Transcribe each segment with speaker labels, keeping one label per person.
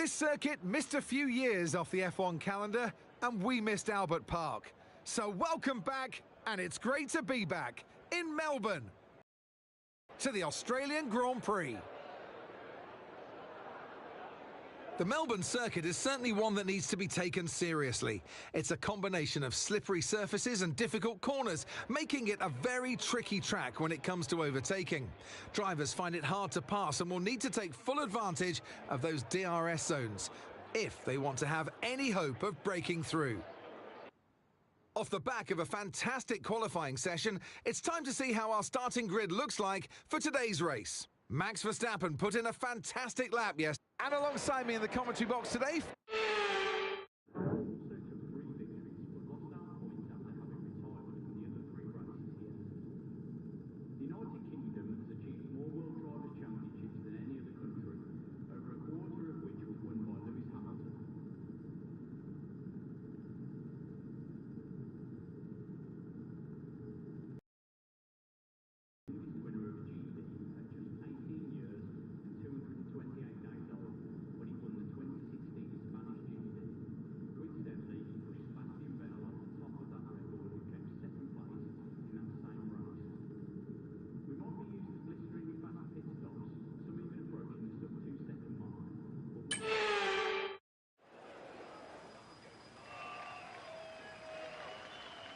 Speaker 1: This circuit missed a few years off the F1 calendar, and we missed Albert Park. So welcome back, and it's great to be back in Melbourne to the Australian Grand Prix. The Melbourne circuit is certainly one that needs to be taken seriously. It's a combination of slippery surfaces and difficult corners, making it a very tricky track when it comes to overtaking. Drivers find it hard to pass and will need to take full advantage of those DRS zones if they want to have any hope of breaking through. Off the back of a fantastic qualifying session, it's time to see how our starting grid looks like for today's race. Max Verstappen put in a fantastic lap yesterday, and alongside me in the commentary box today,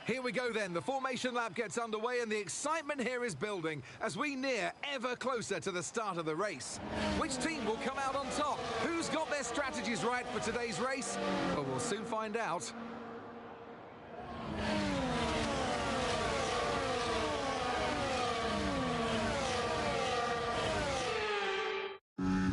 Speaker 1: here we go then. The formation lap gets underway and the excitement here is building as we near ever closer to the start of the race. Which team will come out on top? Who's got their strategies right for today's race? Well, we'll soon find out.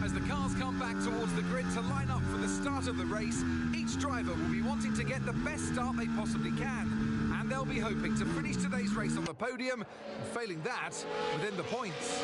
Speaker 1: As the cars come back towards the grid to line up for the start of the race, each driver will be wanting to get the best start they possibly can. And they'll be hoping to finish today's race on the podium, and failing that, within the points.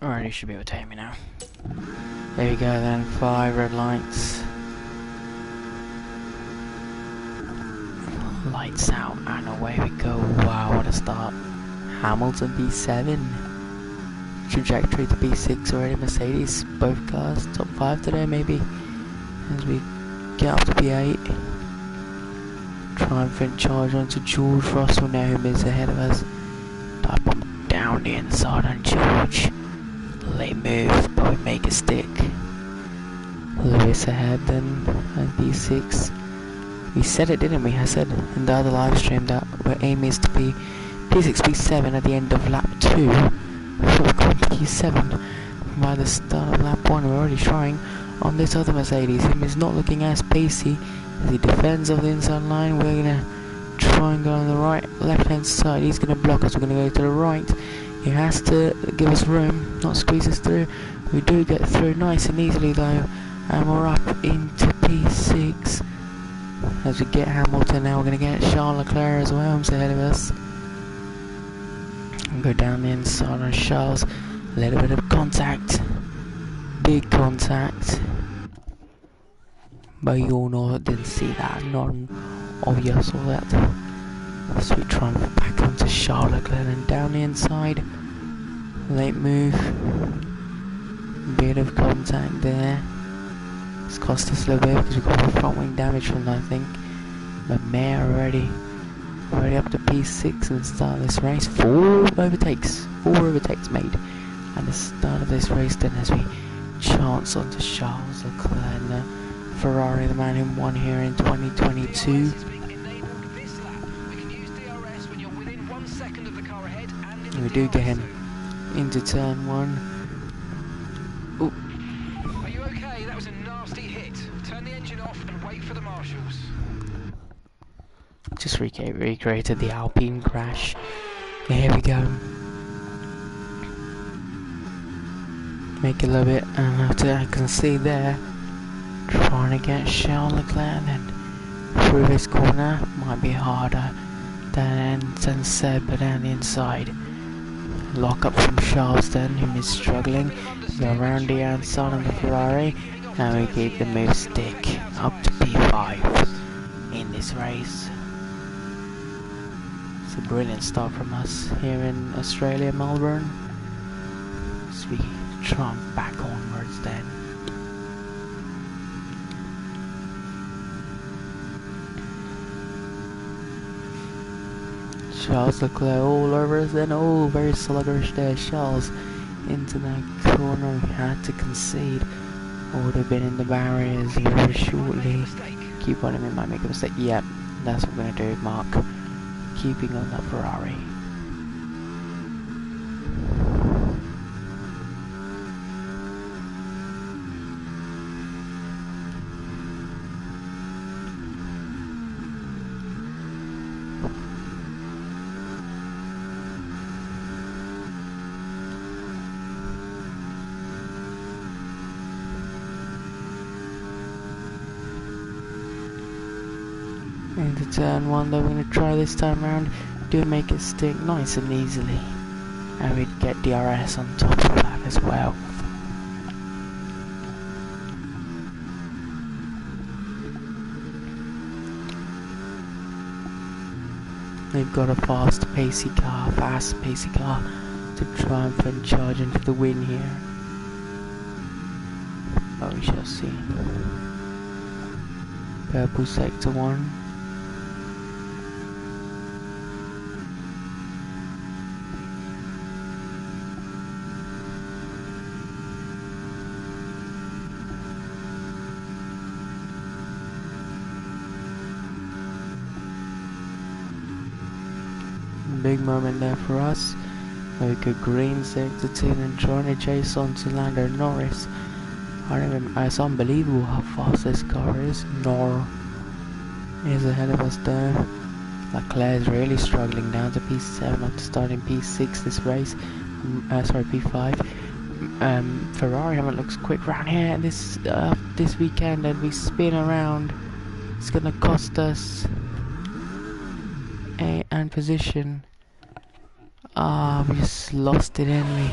Speaker 2: Alright, you should be able to hear me now. There we go then, 5 red lights. Lights out and away we go. Wow, what a start. Hamilton P7. Trajectory to P6 already. Mercedes, both cars, top 5 today maybe. As we get up to P8. Triumphant charge onto George Russell now, who is ahead of us. Dive bomb down the inside on George. Late move, but we make a stick. Lewis ahead then at P6. We said it, didn't we? I said in the other live stream that our aim is to be P6, P7 at the end of lap 2. So we've got P7 by the start of lap 1. We're already trying on this other Mercedes. Him is not looking as pacey as he defends of the inside line. We're gonna try and go on the right, left hand side. He's gonna block us. We're gonna go to the right. He has to give us room, not squeeze us through. We do get through nice and easily though, and we're up into P6. As we get Hamilton now, we're going to get Charles Leclerc as well, who's ahead of us. And go down the inside on Charles. A little bit of contact. Big contact. But you all know, didn't see that. None of you saw that. So we try and back onto Charles Leclerc and down the inside. Late move. Bit of contact there. It's cost us a little bit because we got front wing damage from that, I think. But Mayer already up to P6 at the start of this race. 4 overtakes made at the start of this race then, as we chance onto Charles Leclerc and Ferrari, the man who won here in 2022. And we do get him into turn 1. Just recreated the Alpine crash. Here we go. Make it a little bit, and I can see there, trying to get Charles Leclerc then through this corner. Might be harder than Seb, but down the inside. Lock up from Charles then, who is struggling. Go around the outside on the Ferrari, and we keep the move stick up to P5 in this race. It's a brilliant start from us here in Australia, Melbourne. So we try and back onwards then. Charles Leclerc all over us then. Oh, very sluggish there. Charles into that corner. We had to concede. Would have been in the barriers very shortly. Keep on him, he might make a mistake. Yep, that's what we're going to do, Mark. Keeping on that Ferrari. Into turn 1 though, we're going to try this time around. Do make it stick nice and easily, and we'd get DRS on top of that as well. They've got a fast pacey car to triumphant charge into the win here. But we shall see. Purple sector 1. Big moment there for us. We could green sector 2 and trying to chase on to Lando Norris. It's unbelievable how fast this car is. Nor is ahead of us though. Leclerc is really struggling down to P7 after starting P6 this race. Sorry, P5. Ferrari haven't looked quick round here this weekend, and we spin around. It's gonna cost us and position. We just lost it, didn't we?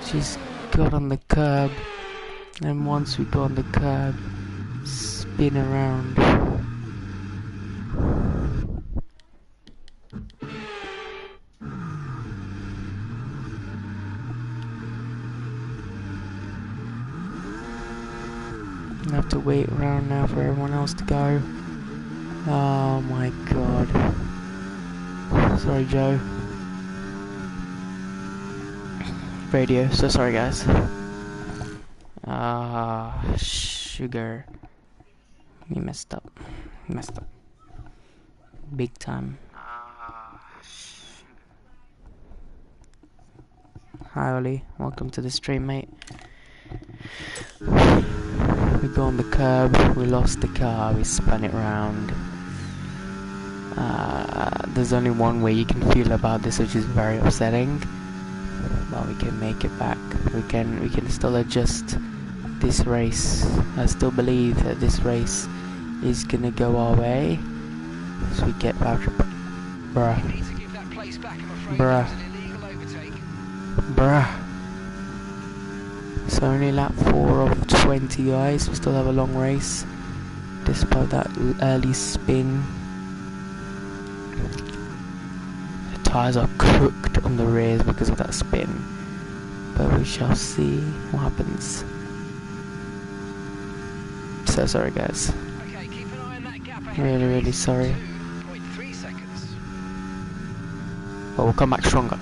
Speaker 2: She's got on the curb, and once we got on the curb, spin around. I have to wait around now for everyone else to go. Oh my god. Sorry, Joe. Radio, so sorry guys. Sugar. We messed up. Big time. Hi Ollie, welcome to the stream, mate. We go on the curb, we lost the car, we spun it round. There's only one way you can feel about this, which is very upsetting. But we can make it back. We can still adjust this race. I still believe that this race is gonna go our way. So we get back. Bruh. It's only lap 4 of 20, guys. We still have a long race, despite that early spin. The tyres are cooked on the rears because of that spin, but we shall see what happens. So sorry, guys.
Speaker 1: Okay, keep an eye on that gap.
Speaker 2: Really sorry.
Speaker 1: 2.3 seconds.
Speaker 2: But we'll come back stronger.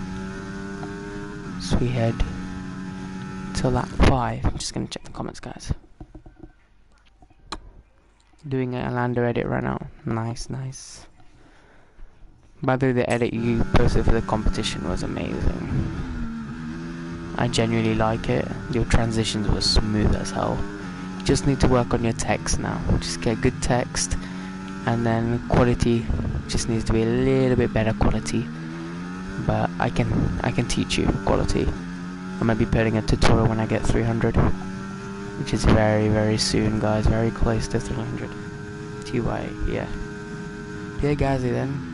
Speaker 2: So we head to lap 5. I'm just gonna check the comments, guys. Doing a Orlando edit right now. Nice. By the way, the edit you posted for the competition was amazing. I genuinely like it. Your transitions were smooth as hell. You just need to work on your text now. Just get good text, and then quality just needs to be a little bit better quality. But I can teach you quality. I might be putting a tutorial when I get 300, which is very soon, guys. Very close to 300. TY, yeah. Yeah, guys, then.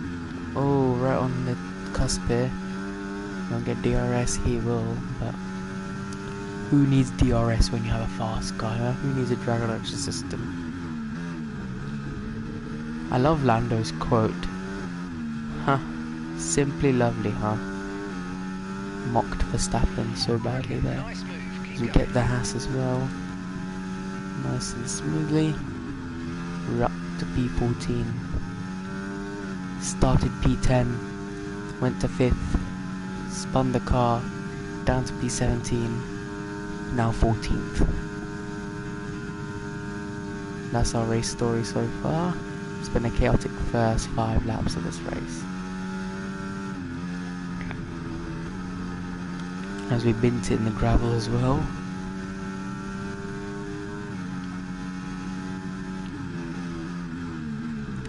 Speaker 2: Oh, right on the cusp here. Don't get DRS, he will, but who needs DRS when you have a fast car, huh? Who needs a drag reduction system? I love Lando's quote. Huh. Simply lovely, huh? Mocked Verstappen so badly there. We get the Haas as well. Nice and smoothly. We're up to P14. Started P10. Went to 5th. Spun the car. Down to P17. Now 14th. That's our race story so far. It's been a chaotic first 5 laps of this race. As we bint it in the gravel as well.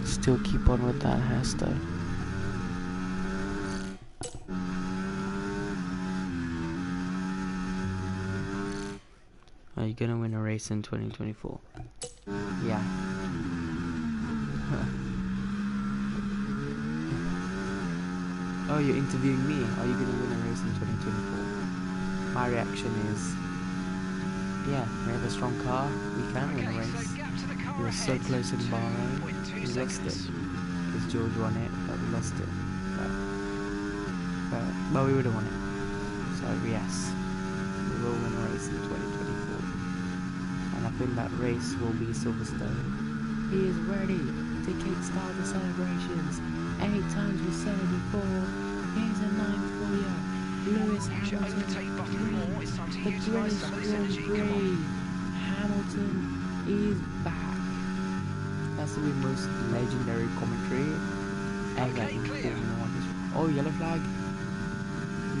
Speaker 2: Still keep on with that hairstyle. Are you gonna win a race in 2024? Yeah. Oh, you're interviewing me. Are you gonna win a race in 2024? My reaction is, yeah, we have a strong car, we can win a race. We were so close in Bahrain, we lost it. Because George won it, but we lost it. But we would have won it. So yes, we will win a race in 2024. And I think that race will be Silverstone. He is ready to kickstart the celebrations. 8 times we said it before. Here's a 9 for you. Lewis Hamilton, the British Grand Prix. Hamilton is back. That's the most legendary commentary ever in Formula 1. Oh, yellow flag.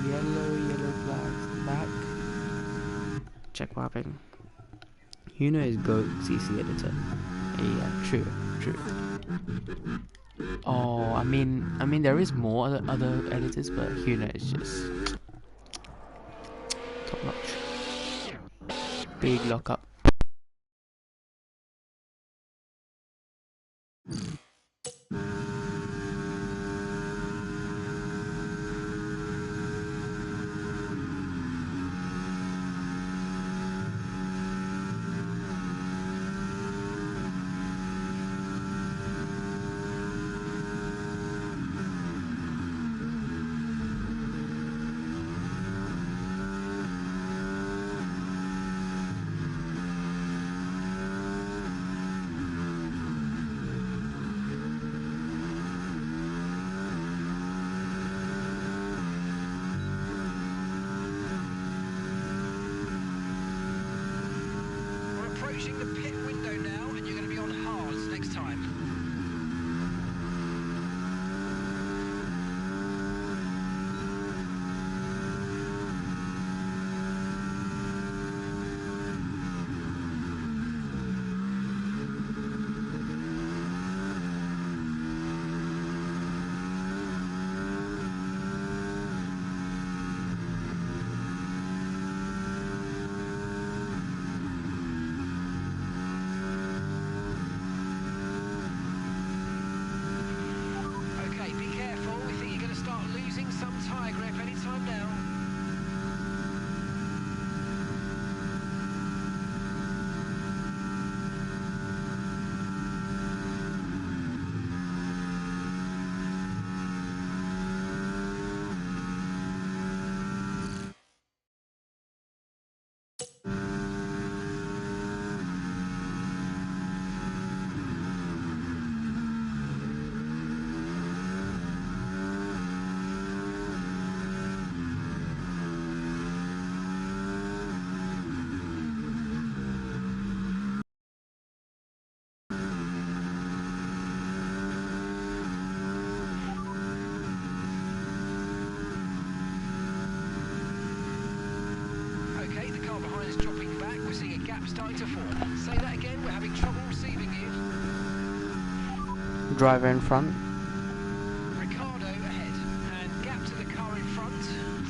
Speaker 2: Yellow flags back. Check what happened. You know his GOAT CC editor. Yeah, true. Oh, I mean, there is more other editors, but Huna is just top notch. Big lockup.
Speaker 1: entering the pit window now, and you're going to be on hards next time. Some tyre grip anytime now. Behind is dropping back, we're seeing a gap starting to form. Say that again, we're having trouble receiving you.
Speaker 2: Driver in front.
Speaker 1: Ricardo ahead, and gap to the car in front.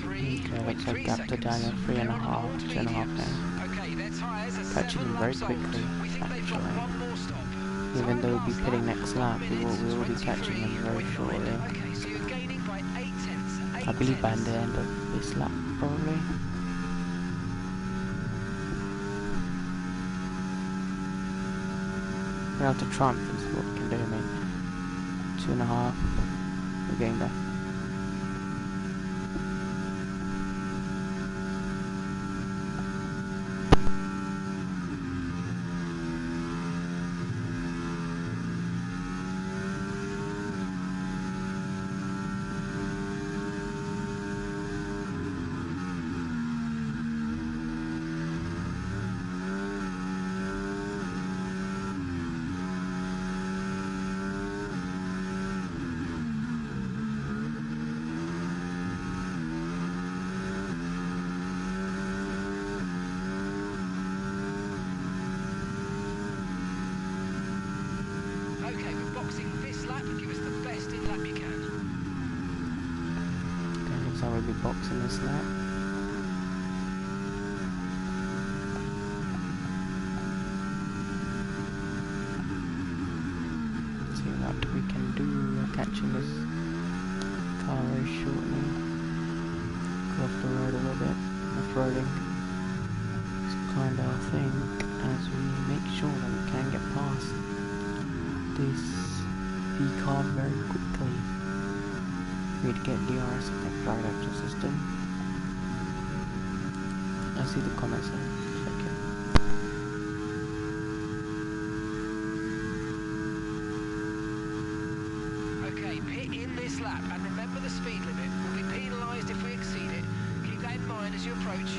Speaker 1: 3.3
Speaker 2: okay, looks like gap to Daniel, 3.5, 2.5 now.
Speaker 1: Okay, their tyres are
Speaker 2: Catching him very quickly, actually. Even though we'll be pitting next lap, we will be catching him very shortly.
Speaker 1: Okay, so you're gaining by 8 tenths.
Speaker 2: I believe by the end of this lap, probably. We have to trump is what we can do, I mean. 2.5. We're getting there. So we'll be boxing this lap. See what we can do. We're catching this car very shortly. Go off the road a little bit. Off-roading. It's kind of our thing as we make sure that we can get past this V-car very quickly. We'd get DRS on the drive action system. I see the comments there. Check it.
Speaker 1: Okay, pit in this lap and remember the speed limit. We'll be penalised if we exceed it. Keep that in mind as you approach.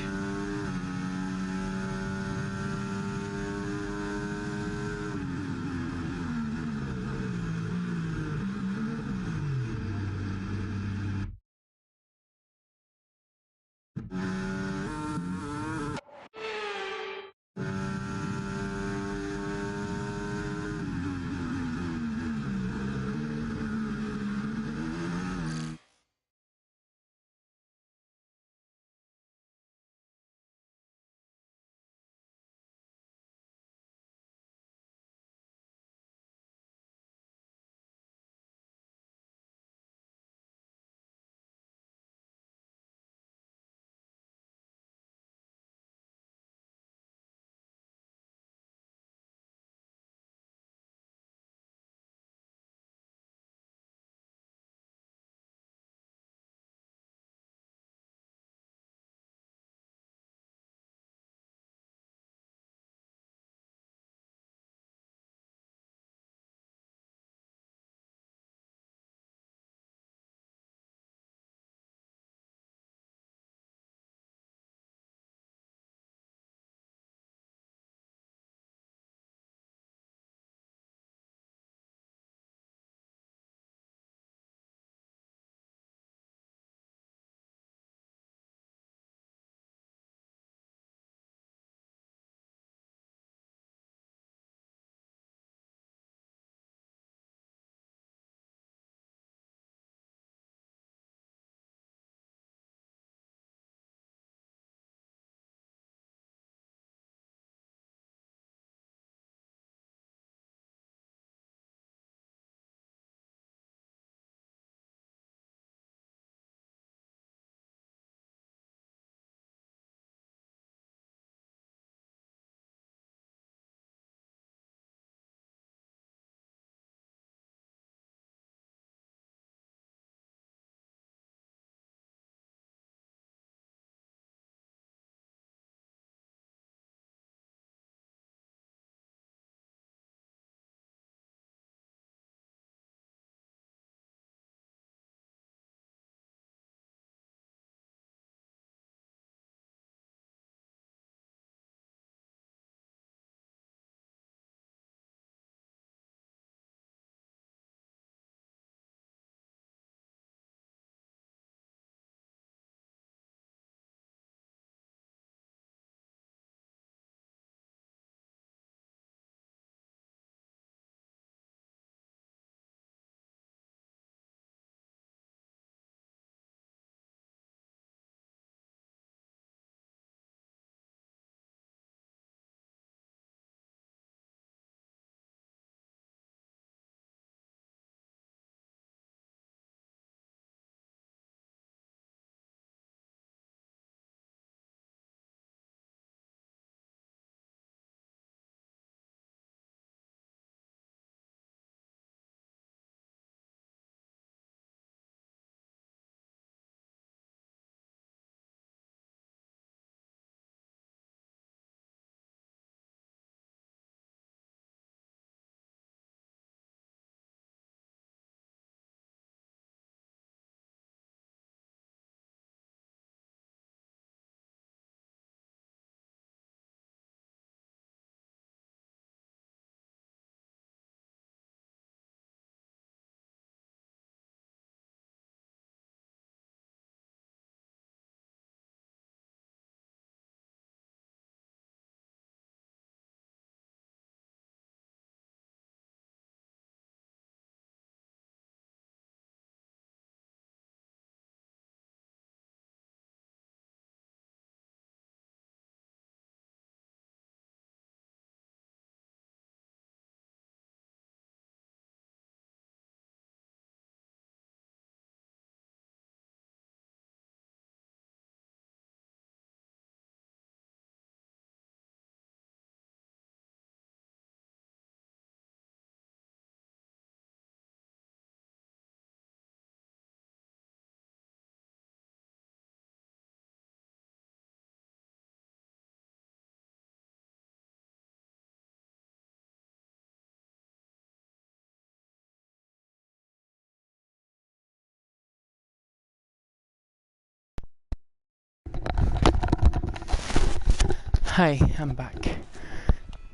Speaker 2: Hey, I'm back.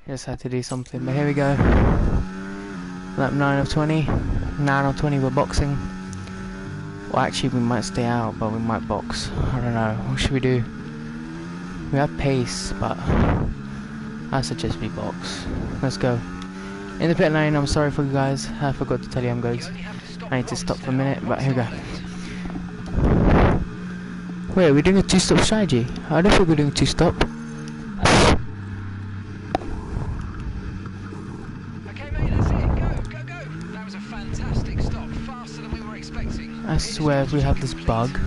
Speaker 2: Just had to do something, but here we go. Lap 9 of 20. 9 of 20 we're boxing. Well, actually we might stay out, but we might box. I don't know. What should we do? We have pace, but I suggest we box. Let's go. In the pit lane, I'm sorry for you guys. I forgot to tell you I'm going. I need to stop for a minute, but here we go. Wait, we're doing a two-stop strategy. I don't think we're doing two-stop.
Speaker 1: Okay, mate, that's it. Go. That was a fantastic stop. Faster than we were expecting.
Speaker 2: I swear, if we have this bug,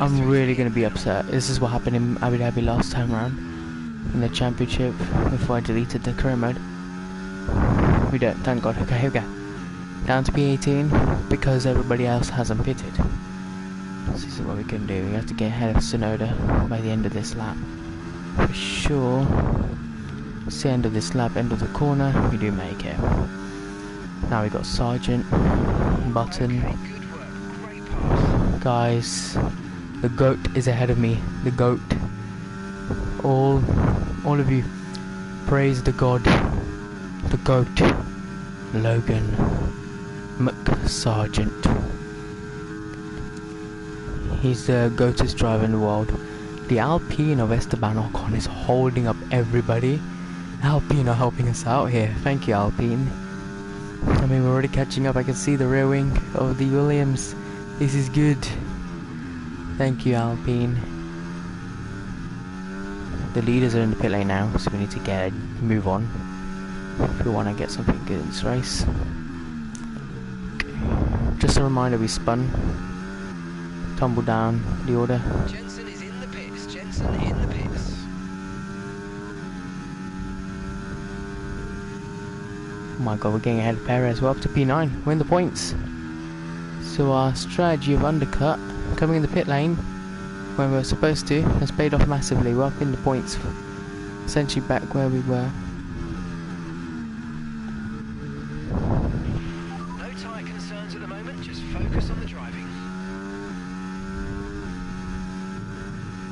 Speaker 2: I'm really going to be upset. This is what happened in Abu Dhabi last time around. In the championship, before I deleted the career mode. We don't, thank God. Okay, here we go. Down to P18, because everybody else hasn't pitted. This is what we can do. We have to get ahead of Sonoda by the end of this lap. For sure. It's the end of this lap, end of the corner, we do make it. Now we got Sergeant, Button. Guys, the GOAT is ahead of me. The GOAT. All of you, praise the God. The GOAT. Logan McSargent. He's the GOATest driver in the world. The Alpine of Esteban Ocon is holding up everybody. Alpine are helping us out here. Thank you, Alpine. I mean, we're already catching up. I can see the rear wing of the Williams. This is good. Thank you, Alpine. The leaders are in the pit lane now, so we need to move on if we want to get something good in this race. Just a reminder, we spun. Tumble down the order.
Speaker 1: Jensen is in the pits. Jensen in the pits.
Speaker 2: Oh my god, we're getting ahead of Perez. We're up to P9. We're in the points. So our strategy of undercut, coming in the pit lane when we were supposed to, has paid off massively. We're up in the points. Essentially back where we were.
Speaker 1: No tyre concerns at the moment. Just focus on the driving.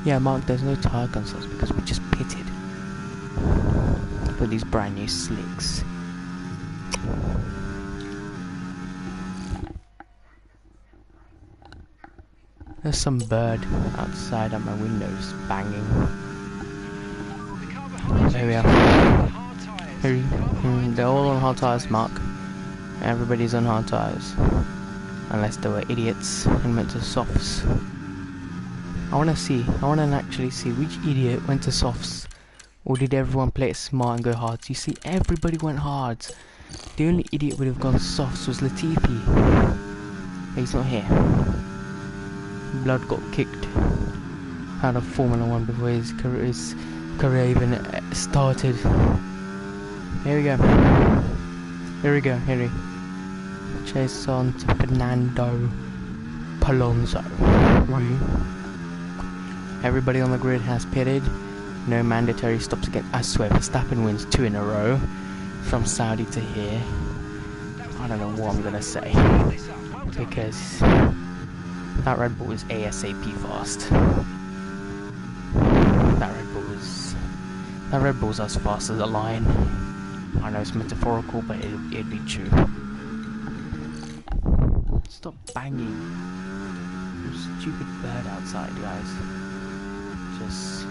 Speaker 2: Yeah, Mark, there's no tyre consoles because we just pitted. With these brand new slicks. There's some bird outside at my windows banging. There we are. They're all on hard tyres, Mark. Everybody's on hard tyres. Unless they were idiots and went to softs. I want to actually see which idiot went to softs, or did everyone play it smart and go hards? You see, everybody went hards. The only idiot would have gone softs was Latifi. He's not here. Blood got kicked out of Formula 1 before his career even started. Here we go. Here we chase on to Fernando Alonso. Everybody on the grid has pitted. No mandatory stops again. I swear, Verstappen wins 2 in a row. From Saudi to here. I don't know what I'm gonna say. Because that Red Bull is ASAP fast. That Red Bull's as fast as a lion. I know it's metaphorical, but it'd be true. Stop banging. You stupid bird outside, guys. Just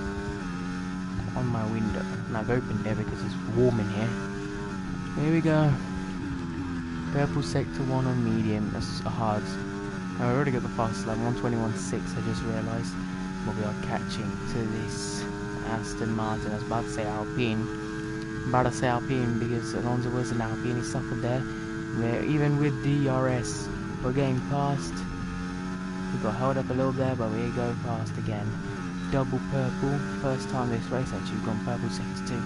Speaker 2: on my window, and I've opened it because it's warm in here. Here we go. Purple sector 1 on medium, that's hard. Now we already got the fastest lap, 121.6, I just realised. But we are catching to this Aston Martin. I was about to say Alpine. Because Alonso was an Alpine, he suffered there. Even with DRS, we're getting past. We got held up a little there, but we go past again. Double purple, first time this race actually, we've gone purple seconds too.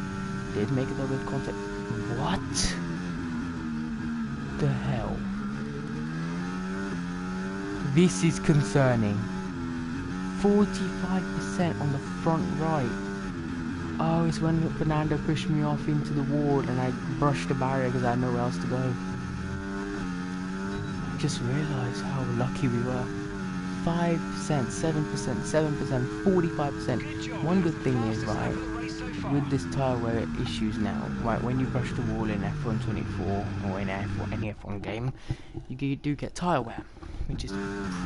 Speaker 2: Did make a double contact. What the hell? This is concerning. 45% on the front right. Oh, it's when Fernando pushed me off into the wall and I brushed the barrier because I had nowhere else to go. I just realised how lucky we were. 5%, 7%, 7%, 45%. One good thing is, right, with this tyre wear issues now, right, when you brush the wall in F124 or in any F1 game, you do get tyre wear, which is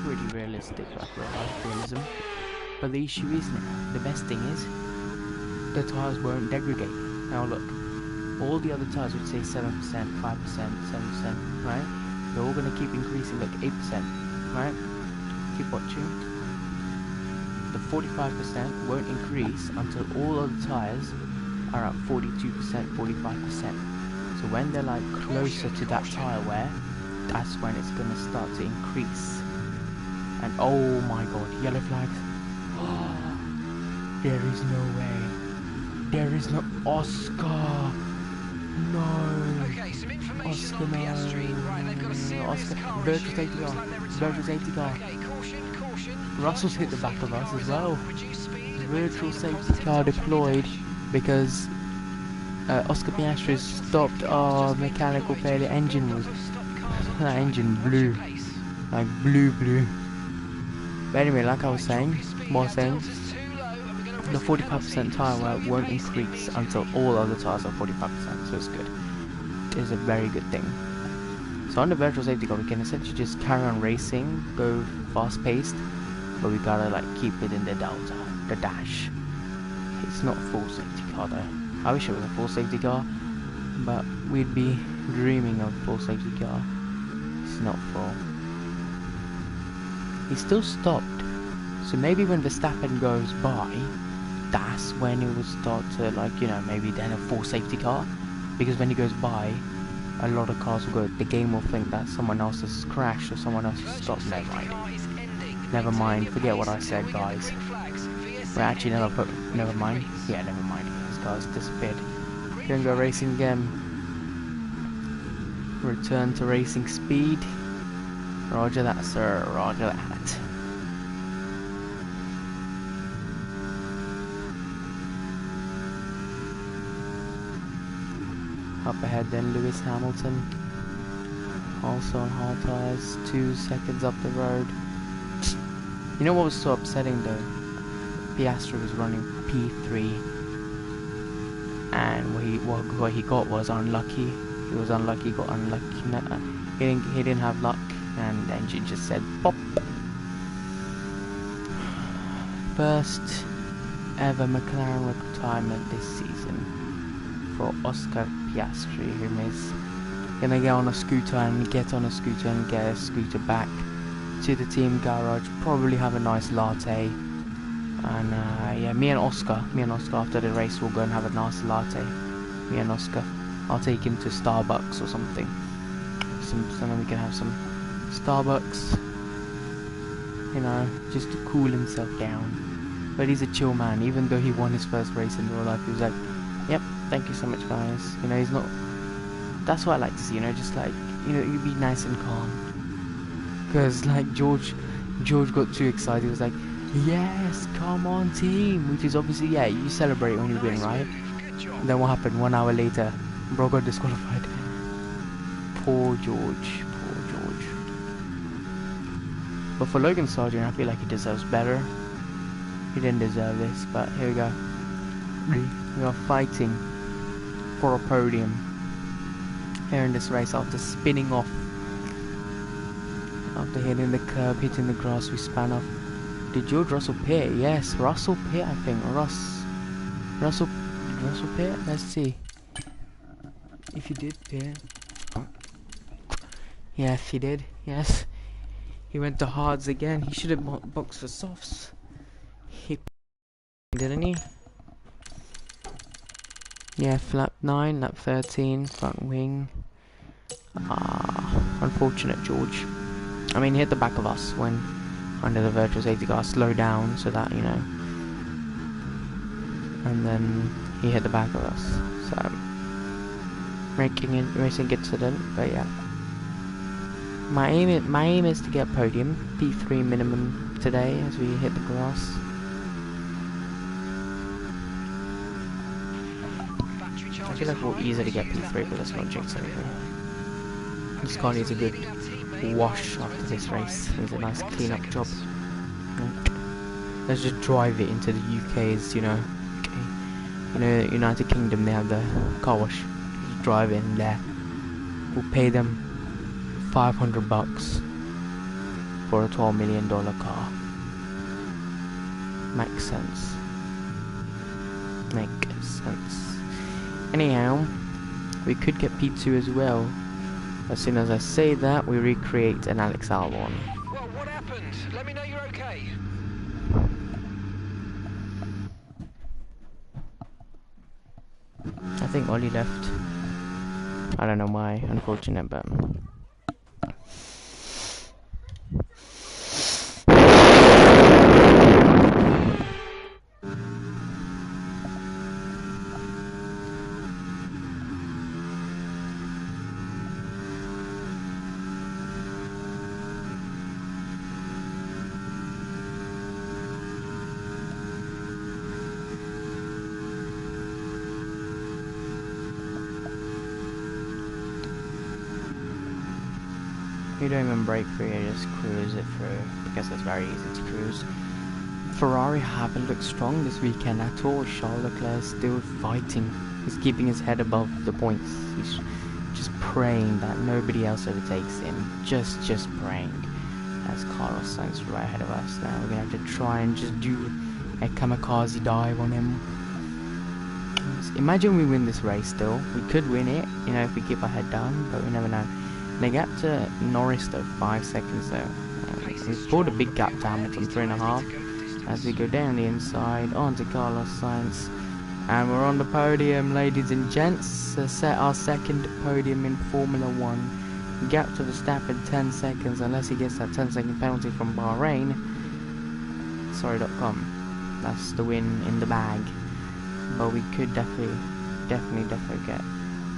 Speaker 2: pretty realistic, like real life realism. But the issue is now, the best thing is, the tyres won't degrade. Now look, all the other tyres would say 7%, 5%, 7%, right? They're all going to keep increasing, like 8%, right? Keep watching. The 45% won't increase until all other tyres are at 42%, 45%. So when they're like closer to that tyre wear, that's when it's going to start to increase. And oh my god, yellow flags. There is no way. There is no Oscar. No.
Speaker 1: Okay, some information
Speaker 2: Oscar,
Speaker 1: on
Speaker 2: no.
Speaker 1: Piastri. Right, they've got a serious
Speaker 2: Oscar,
Speaker 1: car
Speaker 2: virtual
Speaker 1: issue.
Speaker 2: safety car.
Speaker 1: Looks like they're
Speaker 2: Virtual safety car.
Speaker 1: Okay, caution.
Speaker 2: Russell's hit the back of us as well.
Speaker 1: Reduce speed and
Speaker 2: Virtual
Speaker 1: maintain a
Speaker 2: safety
Speaker 1: positive
Speaker 2: car
Speaker 1: touch on your
Speaker 2: deployed
Speaker 1: dash.
Speaker 2: because Oscar Piastri stopped our mechanical failure. Engine was that engine blew, like blue. But anyway, like I was saying, the 45% tyre wear won't increase until all other tyres are 45%, so it's good. It's a very good thing. So on the virtual safety car, we can essentially just carry on racing, go fast paced, but we gotta like keep it in the delta, the dash. It's not a full safety car though. I wish it was a full safety car, but we'd be dreaming of a full safety car. It's not full. He still stopped, so maybe when Verstappen goes by, that's when it will start to, like, you know, maybe then a full safety car, because when he goes by, a lot of cars will go, the game will think that someone else has crashed or someone else has stopped. Never mind, forget what I said, guys. Wait, actually never mind. Yeah, never mind, this car's disappeared. Gonna go racing again. Return to racing speed. Roger that, sir, roger that. Up ahead then, Lewis Hamilton, also on hard tyres, 2 seconds up the road. You know what was so upsetting though? Piastri was running P3, and what he got was unlucky. He was unlucky, got unlucky. He didn't have luck, and the engine just said pop. First ever McLaren retirement this season for Oscar Piastri, who is gonna get on a scooter and get a scooter back to the team garage, probably have a nice latte, and yeah, me and Oscar after the race will go and have a nice latte. Me and Oscar, I'll take him to Starbucks or something, so then we can have some Starbucks, you know, just to cool himself down. But he's a chill man, even though he won his first race in real life. He was like, yep, thank you so much, guys. You know, he's not. That's what I like to see. You know, just like, you know, you be nice and calm. Because like George got too excited. He was like, yes, come on, team. Which is obviously, yeah, you celebrate when you win, right? And then what happened? 1 hour later, bro got disqualified. Poor George. But for Logan Sargent, I feel like he deserves better. He didn't deserve this, but here we go. We are fighting for a podium here in this race after spinning off. After hitting the curb, hitting the grass, we span off. Did George Russell pit? Yes, Russell pit, I think. Russell pit? Let's see. If he did pit. Yes, he did. Yes. He went to hards again. He should have boxed for softs. He didn't he? Yeah, flap 9, lap 13, front wing. Unfortunate, George. I mean, he hit the back of us when under the virtual safety car, slow down so that, you know. And then he hit the back of us. So, racing incident, but yeah. My aim is to get podium, P3 minimum today as we hit the grass. I feel like we'll easily get P3, but let's not jinx anything. This car needs a good wash after this race. Needs a nice clean up job. Let's just drive it into the UK's, you know, You know, United Kingdom, they have the car wash. Just drive in there. We'll pay them $500 for a $12 million car. Makes sense. Makes sense. Anyhow, we could get P2 as well. As soon as I say that, we recreate an Alex Albon.
Speaker 1: Well, what happened? Let me know you're okay.
Speaker 2: I think Ollie left. I don't know why, unfortunate, but... You don't even break through, you just cruise it through, because it's very easy to cruise. Ferrari haven't looked strong this weekend at all. Charles Leclerc is still fighting. He's keeping his head above the points. He's just praying that nobody else overtakes him. Just praying. As Carlos Sainz right ahead of us now. We're going to have to try and just do a kamikaze dive on him. Imagine we win this race still. We could win it, you know, if we keep our head down, but we never know. They gap to Norris though, 5 seconds though. We've pulled a big gap to Hamilton, 3.5. As we go down the inside, onto Carlos Sainz. And we're on the podium, ladies and gents. Set our second podium in Formula 1. Gap to Verstappen, 10 seconds, unless he gets that 10-second penalty from Bahrain. Sorry.com. That's the win in the bag. But we could definitely get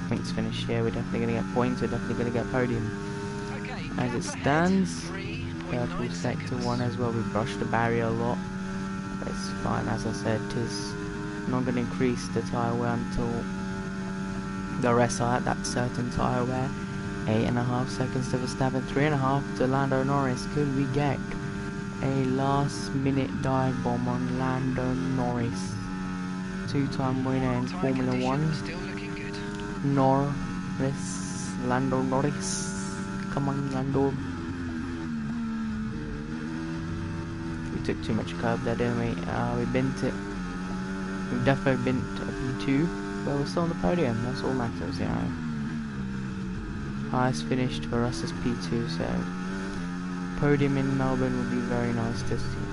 Speaker 2: points finish here. We're definitely going to get points. We're definitely going to get podium. As it stands, purple sector 1 as well. We brushed the barrier a lot, but it's fine. As I said, tis not going to increase the tyre wear until the rest are at that certain tyre wear. 8.5 seconds to Verstappen, 3.5 to Lando Norris. Could we get a last minute dive bomb on Lando Norris? 2-time winner in Formula 1. Lando Norris. Come on, Lando. We took too much curb there, didn't we? We bent it. We've definitely bent a P2, but we're still on the podium. That's all matters, you know. Highest finished for us is P2, so podium in Melbourne would be very nice to see.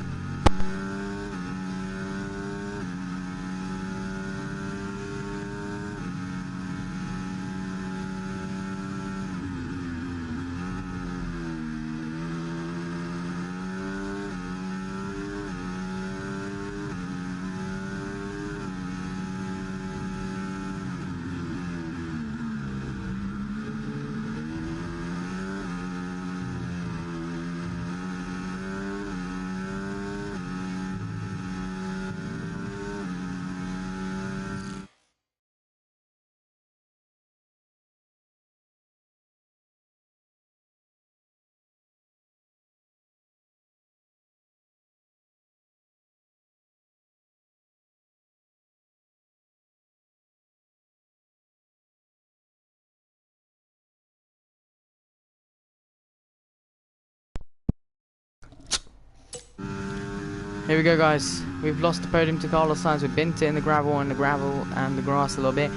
Speaker 2: Here we go, guys. We've lost the podium to Carlos Sainz. We bent it in the gravel and the grass a little bit,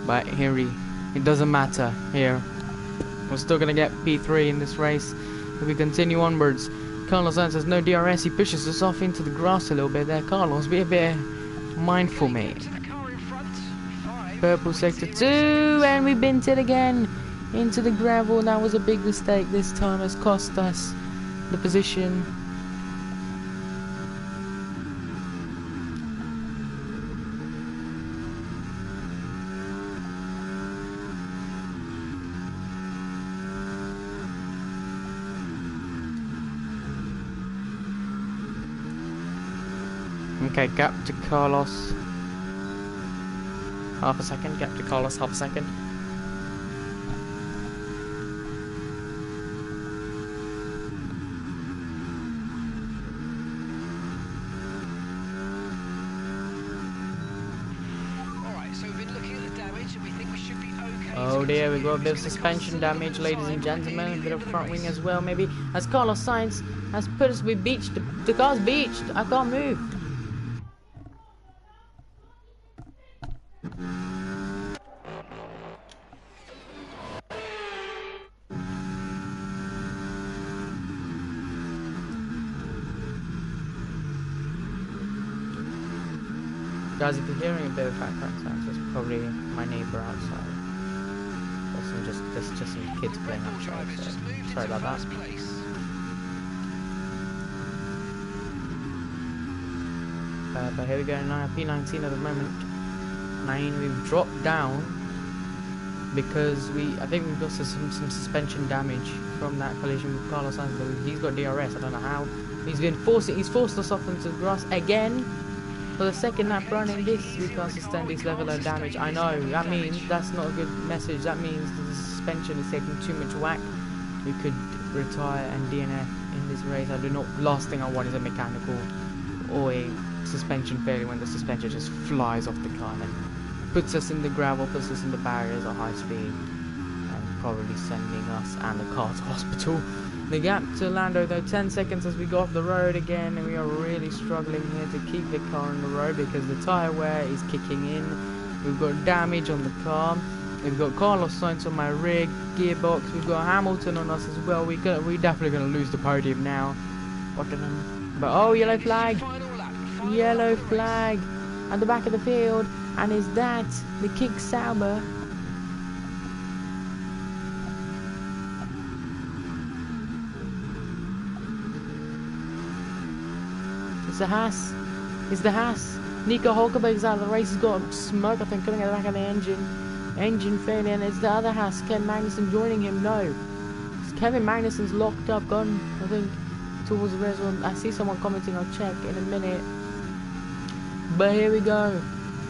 Speaker 2: but here it doesn't matter. Here we're still gonna get P3 in this race if we continue onwards. Carlos Sainz has no DRS. He pushes us off into the grass a little bit there. Carlos, be a bit mindful, mate. Purple sector 2, and we bent it again into the gravel. That was a big mistake this time. Has cost us the position. Okay, gap to Carlos. Half a second, gap to Carlos, half a second. Oh dear, we got a bit of suspension damage, ladies and gentlemen. A bit of front wing as well, maybe. As Carlos Sainz has put us, we beached. The car's beached. I can't move. Guys, if you're hearing a bit of background sounds, it's probably my neighbour outside. There's just some kids playing outside, so sorry about that. But here we go now, P19 at the moment. We've dropped down because I think we've got some suspension damage from that collision with Carlos Sainz. He's got DRS, I don't know how. He's forced us off into the grass again. For the second lap running this, we can't sustain this level of damage. I know, that means that's not a good message. That means the suspension is taking too much whack. We could retire and DNF in this race. Last thing I want is a mechanical or a suspension failure when the suspension just flies off the car and puts us in the gravel, puts us in the barriers at high speed, and probably sending us and the car to hospital. The gap to Lando though, 10 seconds as we go off the road again, and we are really struggling here to keep the car on the road because the tyre wear is kicking in. We've got damage on the car. We've got Carlos Sainz on my rig, gearbox. We've got Hamilton on us as well. We're definitely going to lose the podium now. But oh, yellow flag! Yellow flag at the back of the field, and is that the Kick Sauber? It's the Haas. It's the Haas. Nico Hulkenberg's out of the race. He's got smoke, I think, coming out the back of the engine. Engine failure, and it's the other Haas. Kevin Magnussen joining him. No. Kevin Magnussen's locked up, gone, I think, towards the race. I see someone commenting. I'll check in a minute. But here we go.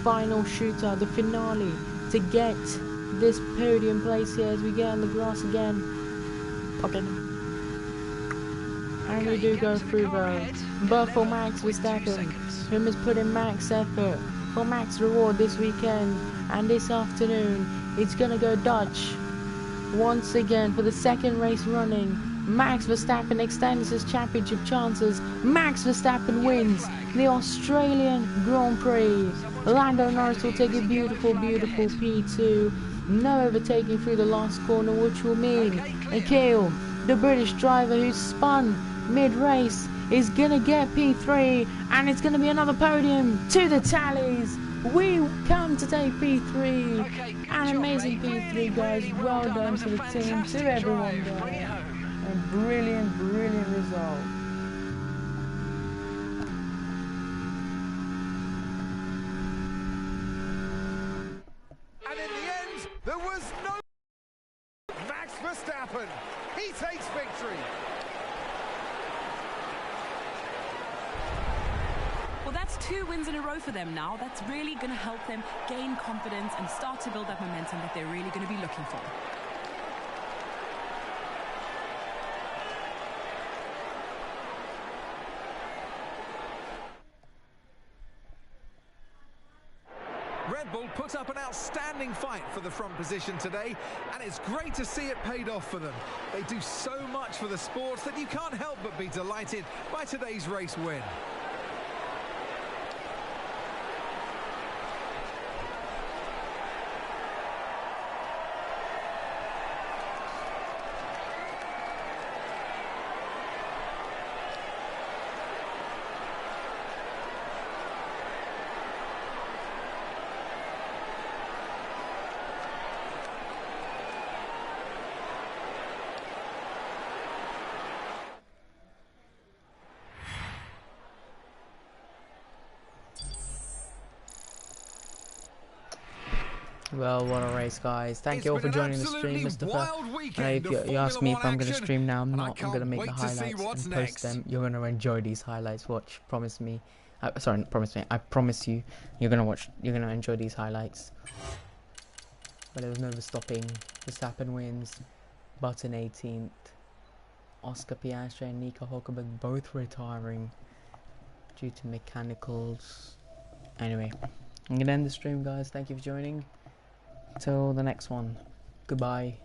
Speaker 2: Final shootout, the finale, to get this podium place here as we get on the grass again. Okay. And we do go through though. But for Max Verstappen, whom has put in max effort, for max reward this weekend and this afternoon, it's gonna go Dutch. Once again, for the second race running, Max Verstappen extends his championship chances. Max Verstappen wins the Australian Grand Prix. Lando Norris will take a beautiful, beautiful P2. No overtaking through the last corner, which will mean Akil, the British driver who spun mid-race, is gonna get P3, and it's gonna be another podium to the tallies. We come to take P3, an amazing P3, guys. Well done to the team, to everyone, guys. A brilliant, brilliant result.
Speaker 1: And in the end, there was no Max Verstappen. He takes victory.
Speaker 3: Well, that's 2 wins in a row for them now. That's really going to help them gain confidence and start to build that momentum that they're really going to be looking for.
Speaker 1: Red Bull put up an outstanding fight for the front position today, and it's great to see it paid off for them. They do so much for the sport that you can't help but be delighted by today's race win.
Speaker 2: Well, what a race, guys. Thank you all for joining the stream, Mustafa. If you ask me if I'm going to stream now, I'm not. I'm going to make the highlights and post them. You're going to enjoy these highlights. Watch. Promise me. Sorry, not promise me. I promise you, you're going to watch. You're going to enjoy these highlights. But there was no stopping. Verstappen wins. Button 18th. Oscar Piastri and Nico Hulkenberg both retiring due to mechanicals. Anyway, I'm going to end the stream, guys. Thank you for joining. Till the next one. Goodbye.